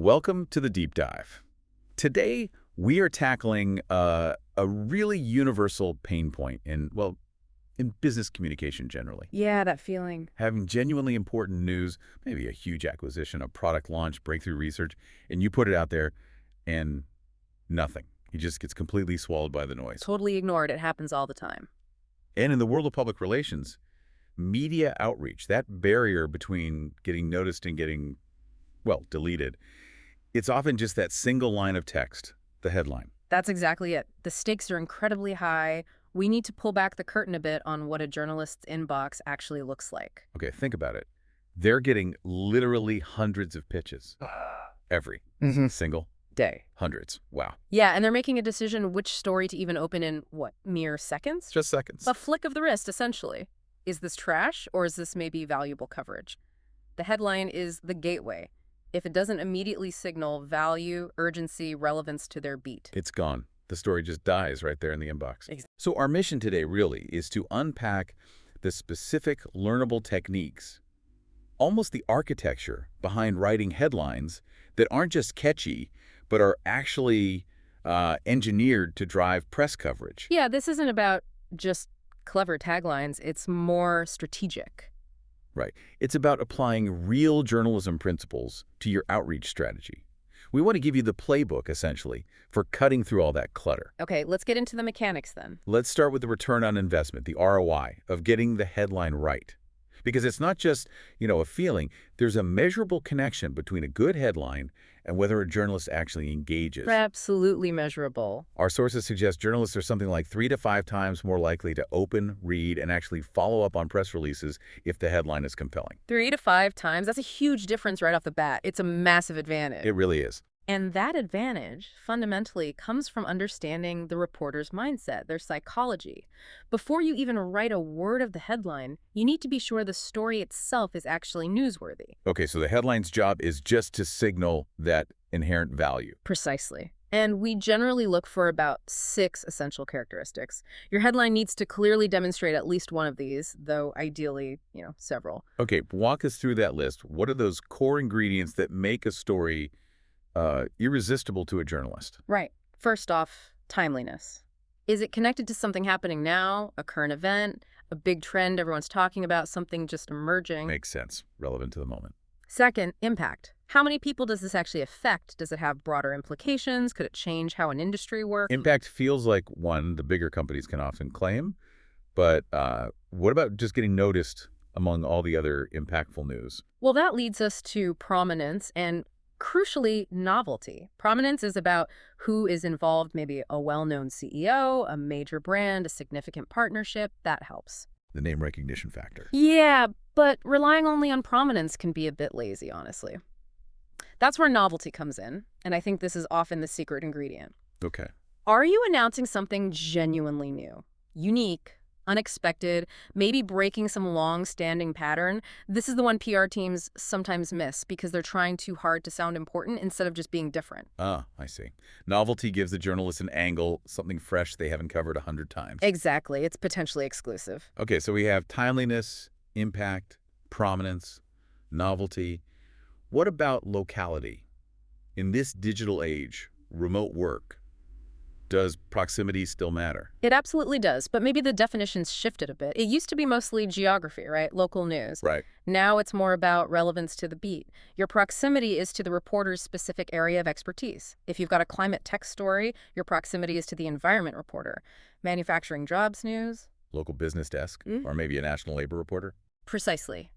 Welcome to the Deep Dive. Today, we are tackling a really universal pain point in business communication generally. Yeah, that feeling. Having genuinely important news, maybe a huge acquisition, a product launch, breakthrough research, and you put it out there and nothing. It just gets completely swallowed by the noise. Totally ignored. It happens all the time. And in the world of public relations, media outreach, that barrier between getting noticed and getting, deleted, it's often just that single line of text, the headline. That's exactly it. The stakes are incredibly high. We need to pull back the curtain a bit on what a journalist's inbox actually looks like. Okay, think about it. They're getting literally hundreds of pitches every single day. Hundreds. Wow. Yeah, and they're making a decision which story to even open in, mere seconds? Just seconds. A flick of the wrist, essentially. Is this trash, or is this maybe valuable coverage? The headline is the gateway. If it doesn't immediately signal value, urgency, relevance to their beat, it's gone. The story just dies right there in the inbox. Exactly. So our mission today really is to unpack the specific learnable techniques, almost the architecture behind writing headlines that aren't just catchy, but are actually engineered to drive press coverage. Yeah, this isn't about just clever taglines. It's more strategic. Right. It's about applying real journalism principles to your outreach strategy. We want to give you the playbook, essentially, for cutting through all that clutter. Okay, let's get into the mechanics then. Let's start with the return on investment, the ROI, of getting the headline right. Because it's not just, a feeling. There's a measurable connection between a good headline and whether a journalist actually engages. Absolutely measurable. Our sources suggest journalists are something like 3 to 5 times more likely to open, read, and actually follow up on press releases if the headline is compelling. 3 to 5 times? That's a huge difference right off the bat. It's a massive advantage. It really is. And that advantage, fundamentally, comes from understanding the reporter's mindset, their psychology. Before you even write a word of the headline, you need to be sure the story itself is actually newsworthy. Okay, so the headline's job is just to signal that inherent value. Precisely. And we generally look for about 6 essential characteristics. Your headline needs to clearly demonstrate at least one of these, though ideally, several. Okay, walk us through that list. What are those core ingredients that make a story irresistible to a journalist? Right. First off, timeliness. Is it connected to something happening now, a current event, a big trend everyone's talking about, something just emerging? Makes sense. Relevant to the moment. Second, impact. How many people does this actually affect? Does it have broader implications? Could it change how an industry works? Impact feels like one the bigger companies can often claim, but what about just getting noticed among all the other impactful news? Well, that leads us to prominence and, crucially, novelty. Prominence is about who is involved, maybe a well-known CEO, a major brand, a significant partnership. That helps. The name recognition factor. Yeah, but relying only on prominence can be a bit lazy, honestly. That's where novelty comes in, and I think this is often the secret ingredient. Okay. Are you announcing something genuinely new, unique, unexpected, maybe breaking some long-standing pattern? This is the one PR teams sometimes miss because they're trying too hard to sound important instead of just being different. Ah, I see. Novelty gives the journalist an angle, something fresh they haven't covered 100 times. Exactly. It's potentially exclusive. Okay, so we have timeliness, impact, prominence, novelty. What about locality? In this digital age, remote work, does proximity still matter? It absolutely does, but maybe the definition's shifted a bit. It used to be mostly geography, right? Local news. Right. Now it's more about relevance to the beat. Your proximity is to the reporter's specific area of expertise. If you've got a climate tech story, your proximity is to the environment reporter. Manufacturing jobs news. Local business desk, or maybe a national labor reporter? Precisely.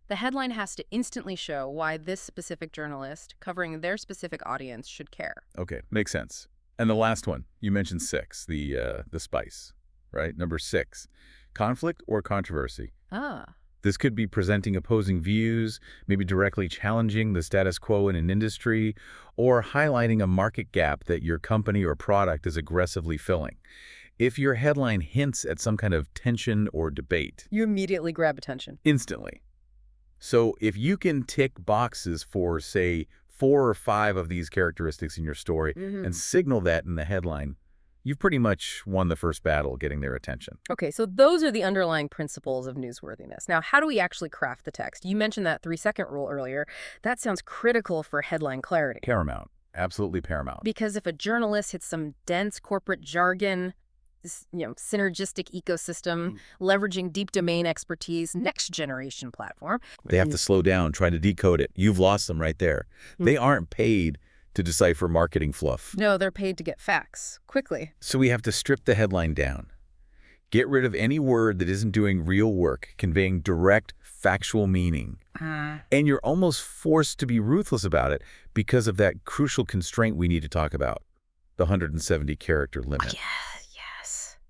The headline has to instantly show why this specific journalist, covering their specific audience, should care. Okay, makes sense. And the last one, you mentioned 6, the spice, right? Number 6, conflict or controversy. This could be presenting opposing views, maybe directly challenging the status quo in an industry, or highlighting a market gap that your company or product is aggressively filling. If your headline hints at some kind of tension or debate, you immediately grab attention. Instantly. So if you can tick boxes for, say, 4 or 5 of these characteristics in your story and signal that in the headline, you've pretty much won the first battle getting their attention. Okay, so those are the underlying principles of newsworthiness. Now, how do we actually craft the text? You mentioned that 3-second rule earlier. That sounds critical for headline clarity. Paramount. Absolutely paramount. Because if a journalist hits some dense corporate jargon, this, synergistic ecosystem, leveraging deep domain expertise, next generation platform. They have to slow down, try to decode it. You've lost them right there. They aren't paid to decipher marketing fluff. No, they're paid to get facts quickly. So we have to strip the headline down. Get rid of any word that isn't doing real work, conveying direct, factual meaning. And you're almost forced to be ruthless about it because of that crucial constraint we need to talk about, the 170-character limit. Yes.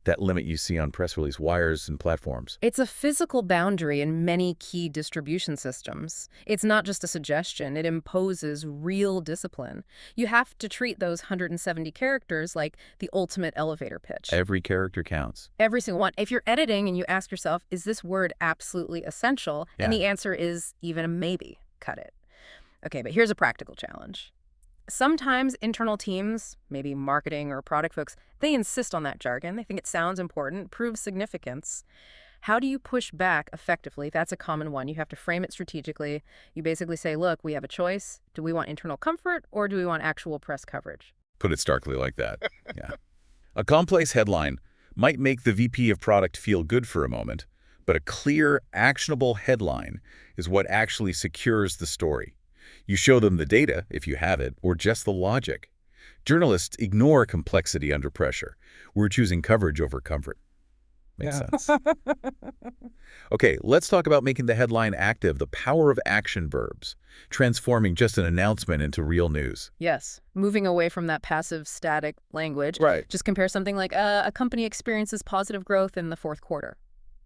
That limit you see on press release wires and platforms. It's a physical boundary in many key distribution systems. It's not just a suggestion. It imposes real discipline. You have to treat those 170 characters like the ultimate elevator pitch. Every character counts. Every single one. If you're editing and you ask yourself, is this word absolutely essential? And the answer is even a maybe. Cut it. Okay, but here's a practical challenge. Sometimes internal teams, maybe marketing or product folks, they insist on that jargon. They think it sounds important, proves significance. How do you push back effectively? That's a common one. You have to frame it strategically. You basically say, look, we have a choice. Do we want internal comfort or do we want actual press coverage? Put it starkly like that. Yeah. A complex headline might make the VP of product feel good for a moment, but a clear, actionable headline is what actually secures the story. You show them the data, if you have it, or just the logic. Journalists ignore complexity under pressure. We're choosing coverage over comfort. Makes sense. Okay, let's talk about making the headline active, the power of action verbs, transforming just an announcement into real news. Yes, moving away from that passive, static language. Right. Just compare something like a company experiences positive growth in the fourth quarter.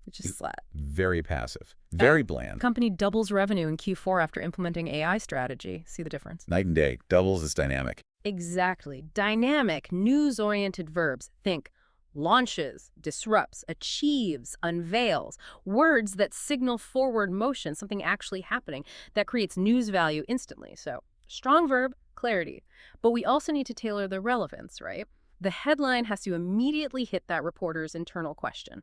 Which is flat. Very passive. Very bland. Company doubles revenue in Q4 after implementing AI strategy. See the difference? Night and day. Doubles is dynamic. Exactly. Dynamic, news-oriented verbs. Think launches, disrupts, achieves, unveils. Words that signal forward motion, something actually happening that creates news value instantly. So strong verb, clarity. But we also need to tailor the relevance, right? The headline has to immediately hit that reporter's internal question.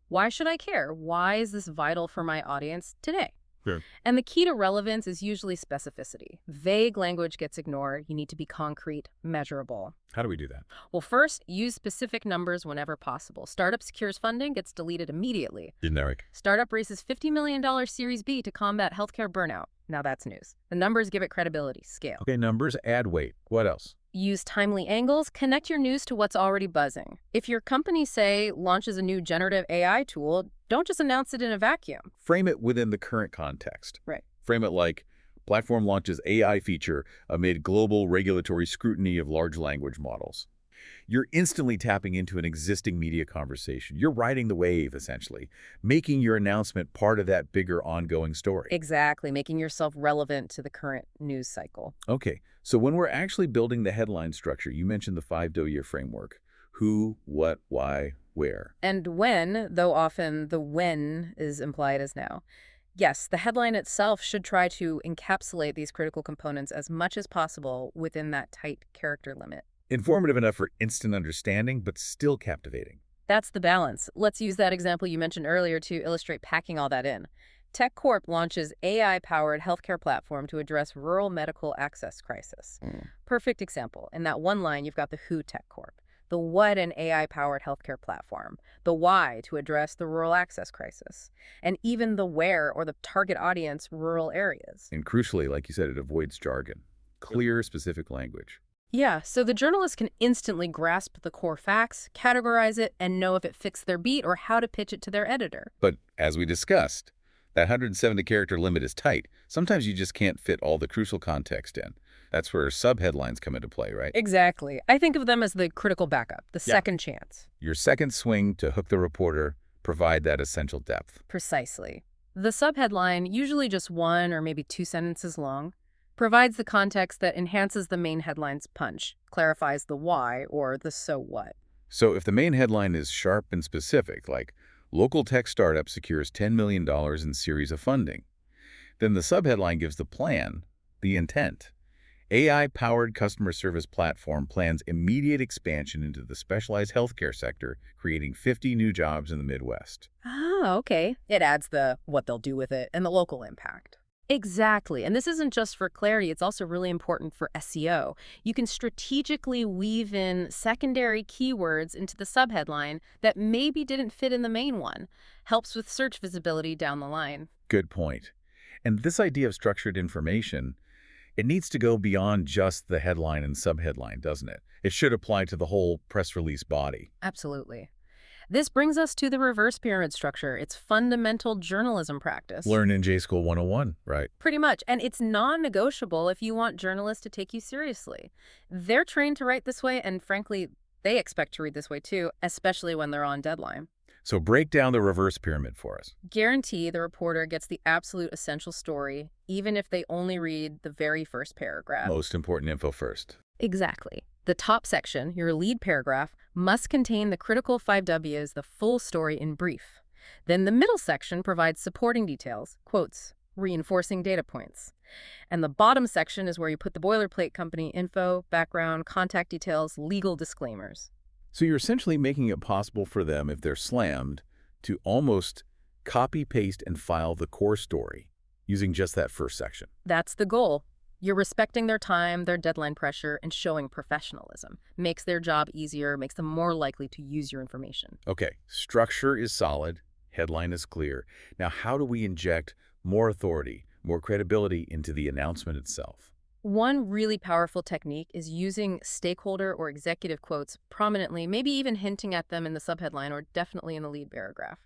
Why should I care? Why is this vital for my audience today? Sure. And the key to relevance is usually specificity. Vague language gets ignored. You need to be concrete, measurable. How do we do that? Well, first, use specific numbers whenever possible. Startup secures funding, gets deleted immediately. Generic. Startup raises $50 million Series B to combat healthcare burnout. Now that's news. The numbers give it credibility, scale. Okay, numbers, add weight. What else? Use timely angles, connect your news to what's already buzzing. If your company, say, launches a new generative AI tool, don't just announce it in a vacuum. Frame it within the current context. Right. Frame it like, platform launches AI feature amid global regulatory scrutiny of large language models. You're instantly tapping into an existing media conversation. You're riding the wave, essentially, making your announcement part of that bigger ongoing story. Exactly, making yourself relevant to the current news cycle. Okay, so when we're actually building the headline structure, you mentioned the 5W framework. Who, what, why, where. And when, though often the when is implied as now. Yes, the headline itself should try to encapsulate these critical components as much as possible within that tight character limit. Informative enough for instant understanding, but still captivating. That's the balance. Let's use that example you mentioned earlier to illustrate packing all that in. TechCorp launches AI-powered healthcare platform to address rural medical access crisis. Perfect example. In that one line, you've got the who TechCorp, the what an AI-powered healthcare platform, the why to address the rural access crisis, and even the where or the target audience rural areas. And crucially, like you said, it avoids jargon. Clear, specific language. Yeah, so the journalist can instantly grasp the core facts, categorize it, and know if it fits their beat or how to pitch it to their editor. But as we discussed, that 170-character limit is tight. Sometimes you just can't fit all the crucial context in. That's where subheadlines come into play, right? Exactly. I think of them as the critical backup, the second chance. Your second swing to hook the reporter, provide that essential depth. Precisely. The subheadline, usually just 1 or maybe 2 sentences long, provides the context that enhances the main headline's punch, clarifies the why or the so what. So if the main headline is sharp and specific, like local tech startup secures $10 million in series of funding, then the subheadline gives the plan, the intent, AI-powered customer service platform plans immediate expansion into the specialized healthcare sector, creating 50 new jobs in the Midwest. Oh, okay. It adds the what they'll do with it and the local impact. Exactly. And this isn't just for clarity, it's also really important for SEO. You can strategically weave in secondary keywords into the subheadline that maybe didn't fit in the main one. Helps with search visibility down the line. Good point. And this idea of structured information, it needs to go beyond just the headline and subheadline, doesn't it? It should apply to the whole press release body. Absolutely. This brings us to the reverse pyramid structure. It's fundamental journalism practice. Learn in J-School 101, right? Pretty much. And it's non-negotiable if you want journalists to take you seriously. They're trained to write this way, and frankly, they expect to read this way too, especially when they're on deadline. So break down the reverse pyramid for us. Guarantee the reporter gets the absolute essential story, even if they only read the very first paragraph. Most important info first. Exactly. The top section, your lead paragraph, must contain the critical 5 W's, the full story in brief. Then the middle section provides supporting details, quotes, reinforcing data points. And the bottom section is where you put the boilerplate company info, background, contact details, legal disclaimers. So you're essentially making it possible for them, if they're slammed, to almost copy, paste, and file the core story using just that first section. That's the goal. You're respecting their time, their deadline pressure, and showing professionalism. Makes their job easier, makes them more likely to use your information. Okay, structure is solid, headline is clear. Now, how do we inject more authority, more credibility into the announcement itself? One really powerful technique is using stakeholder or executive quotes prominently, maybe even hinting at them in the subheadline or definitely in the lead paragraph.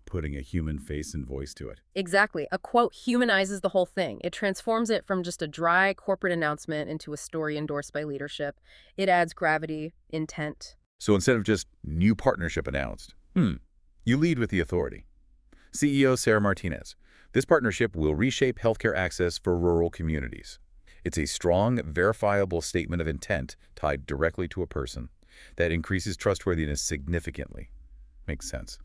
Putting a human face and voice to it. Exactly. A quote humanizes the whole thing. It transforms it from just a dry corporate announcement into a story endorsed by leadership. It adds gravity, intent. So instead of just new partnership announced, you lead with the authority. CEO Sarah Martinez. This partnership will reshape healthcare access for rural communities. It's a strong, verifiable statement of intent tied directly to a person that increases trustworthiness significantly. Makes sense.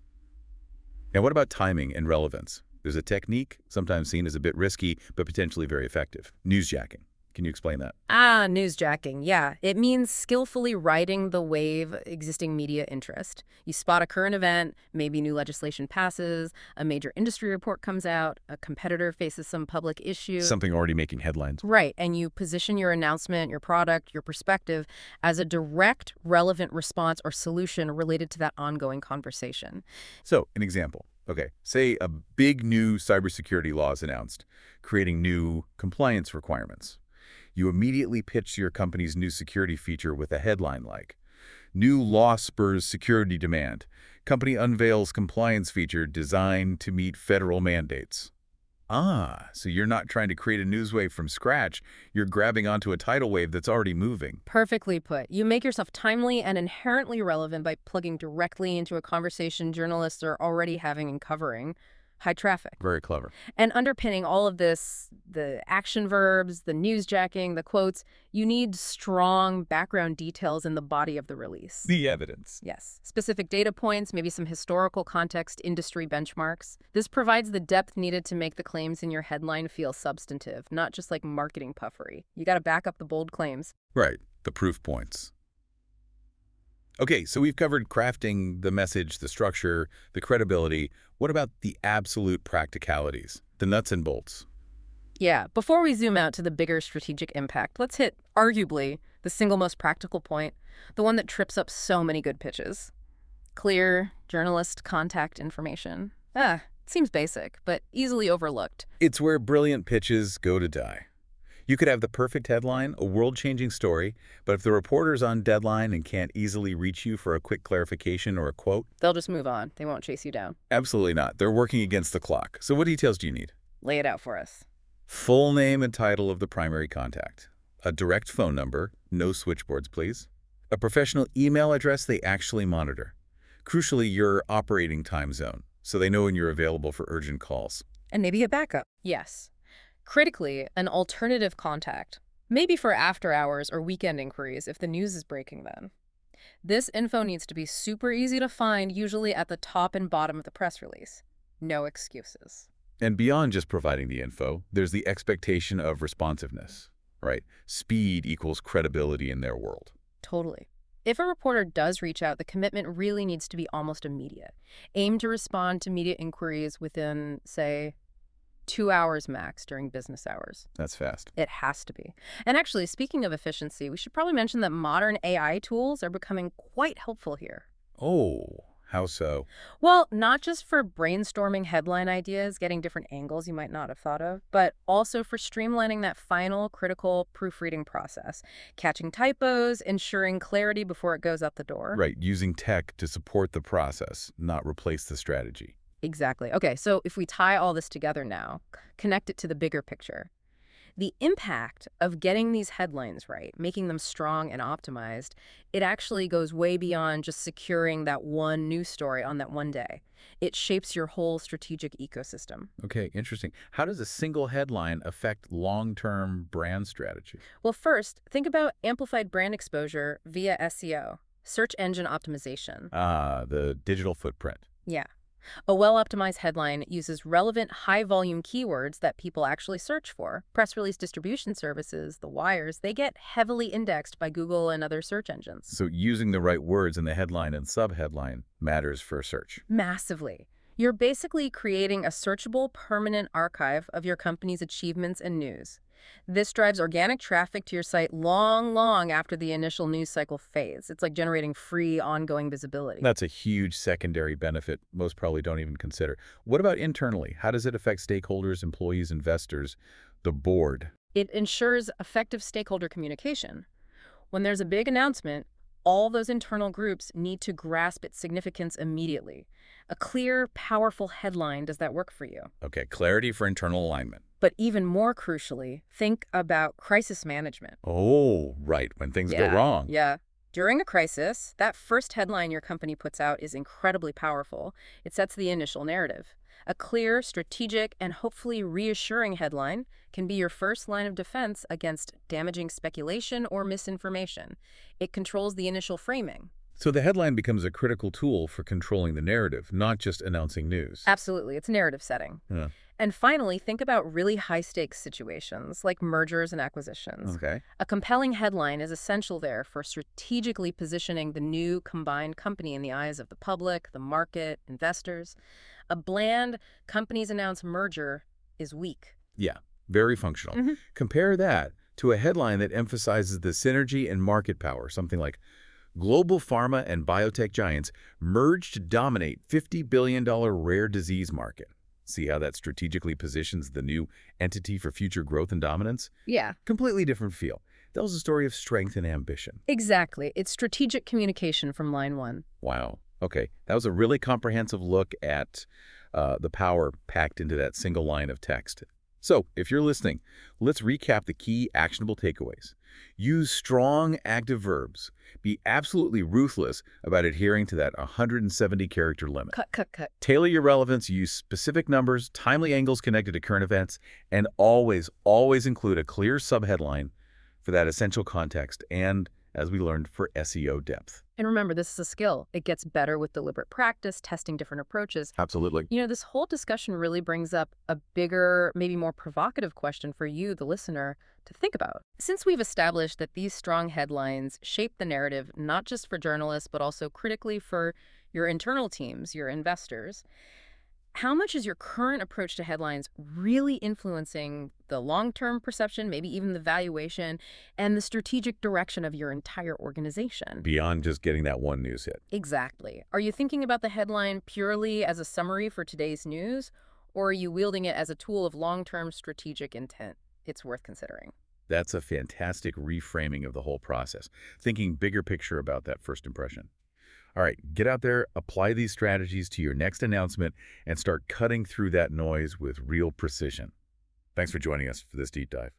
And what about timing and relevance? There's a technique, sometimes seen as a bit risky, but potentially very effective. Newsjacking. Can you explain that? Newsjacking, yeah. It means skillfully riding the wave existing media interest. You spot a current event, maybe new legislation passes, a major industry report comes out, a competitor faces some public issue. Something already making headlines. Right, and you position your announcement, your product, your perspective as a direct, relevant response or solution related to that ongoing conversation. So, an example. Okay, say a big new cybersecurity law is announced, creating new compliance requirements. You immediately pitch your company's new security feature with a headline like, "New law spurs security demand. Company unveils compliance feature designed to meet federal mandates." So you're not trying to create a news wave from scratch. You're grabbing onto a tidal wave that's already moving. Perfectly put. You make yourself timely and inherently relevant by plugging directly into a conversation journalists are already having and covering. High traffic. Very clever. And underpinning all of this, the action verbs, the newsjacking, the quotes, you need strong background details in the body of the release. The evidence. Yes. Specific data points, maybe some historical context, industry benchmarks. This provides the depth needed to make the claims in your headline feel substantive, not just like marketing puffery. You got to back up the bold claims. Right. The proof points. Okay, so we've covered crafting the message, the structure, the credibility. What about the absolute practicalities, the nuts and bolts? Yeah, before we zoom out to the bigger strategic impact, let's hit, arguably, the single most practical point, the one that trips up so many good pitches. Clear journalist contact information. It seems basic, but easily overlooked. It's where brilliant pitches go to die. You could have the perfect headline, a world-changing story, but if the reporter's on deadline and can't easily reach you for a quick clarification or a quote, they'll just move on. They won't chase you down. Absolutely not. They're working against the clock. So what details do you need? Lay it out for us. Full name and title of the primary contact. A direct phone number, no switchboards, please. A professional email address they actually monitor. Crucially, your operating time zone, so they know when you're available for urgent calls. And maybe a backup. Yes. Critically, an alternative contact, maybe for after hours or weekend inquiries if the news is breaking then. This info needs to be super easy to find, usually at the top and bottom of the press release. No excuses. And beyond just providing the info, there's the expectation of responsiveness. right? Speed equals credibility in their world. Totally. If a reporter does reach out, the commitment really needs to be almost immediate. Aim to respond to media inquiries within, say, 2 hours max during business hours. That's fast. It has to be. And actually, speaking of efficiency, we should probably mention that modern AI tools are becoming quite helpful here. Oh, how so? Well, not just for brainstorming headline ideas, getting different angles you might not have thought of, but also for streamlining that final critical proofreading process, catching typos, ensuring clarity before it goes out the door. Right, using tech to support the process, not replace the strategy. Exactly. Okay, so if we tie all this together now, connect it to the bigger picture. The impact of getting these headlines right, making them strong and optimized, it actually goes way beyond just securing that one news story on that one day. It shapes your whole strategic ecosystem. Okay, interesting. How does a single headline affect long-term brand strategy? Well, first, think about amplified brand exposure via SEO, search engine optimization. The digital footprint. Yeah. A well-optimized headline uses relevant high-volume keywords that people actually search for. Press release distribution services, the wires, they get heavily indexed by Google and other search engines. So using the right words in the headline and subheadline matters for search. Massively. You're basically creating a searchable, permanent archive of your company's achievements and news. This drives organic traffic to your site long after the initial news cycle fades. It's like generating free, ongoing visibility. That's a huge secondary benefit most probably don't even consider. What about internally? How does it affect stakeholders, employees, investors, the board? It ensures effective stakeholder communication. When there's a big announcement, all those internal groups need to grasp its significance immediately. A clear, powerful headline does that work for you. Okay, clarity for internal alignment. But even more crucially, think about crisis management. Oh, right, when things go wrong. Yeah. During a crisis, that first headline your company puts out is incredibly powerful. It sets the initial narrative. A clear, strategic, and hopefully reassuring headline can be your first line of defense against damaging speculation or misinformation. It controls the initial framing. So the headline becomes a critical tool for controlling the narrative, not just announcing news. Absolutely. It's narrative setting. Yeah. And finally, think about really high-stakes situations like mergers and acquisitions. Okay. A compelling headline is essential there for strategically positioning the new combined company in the eyes of the public, the market, investors. A bland companies announce merger is weak. Yeah, very functional. Compare that to a headline that emphasizes the synergy and market power, something like global pharma and biotech giants merge to dominate $50 billion rare disease market. See how that strategically positions the new entity for future growth and dominance? Yeah. Completely different feel. Tells a story of strength and ambition. Exactly. It's strategic communication from line one. Wow. Okay, that was a really comprehensive look at the power packed into that single line of text. So, if you're listening, let's recap the key actionable takeaways. Use strong active verbs. Be absolutely ruthless about adhering to that 170-character limit. Cut. Tailor your relevance, use specific numbers, timely angles connected to current events, and always include a clear subheadline for that essential context and, as we learned, for SEO depth. And remember, this is a skill. It gets better with deliberate practice, testing different approaches. Absolutely. You know, this whole discussion really brings up a bigger, maybe more provocative question for you, the listener, to think about. Since we've established that these strong headlines shape the narrative, not just for journalists, but also critically for your internal teams, your investors, how much is your current approach to headlines really influencing the long-term perception, maybe even the valuation, and the strategic direction of your entire organization? Beyond just getting that one news hit. Exactly. Are you thinking about the headline purely as a summary for today's news, or are you wielding it as a tool of long-term strategic intent? It's worth considering. That's a fantastic reframing of the whole process, thinking bigger picture about that first impression. All right, get out there, apply these strategies to your next announcement, and start cutting through that noise with real precision. Thanks for joining us for this deep dive.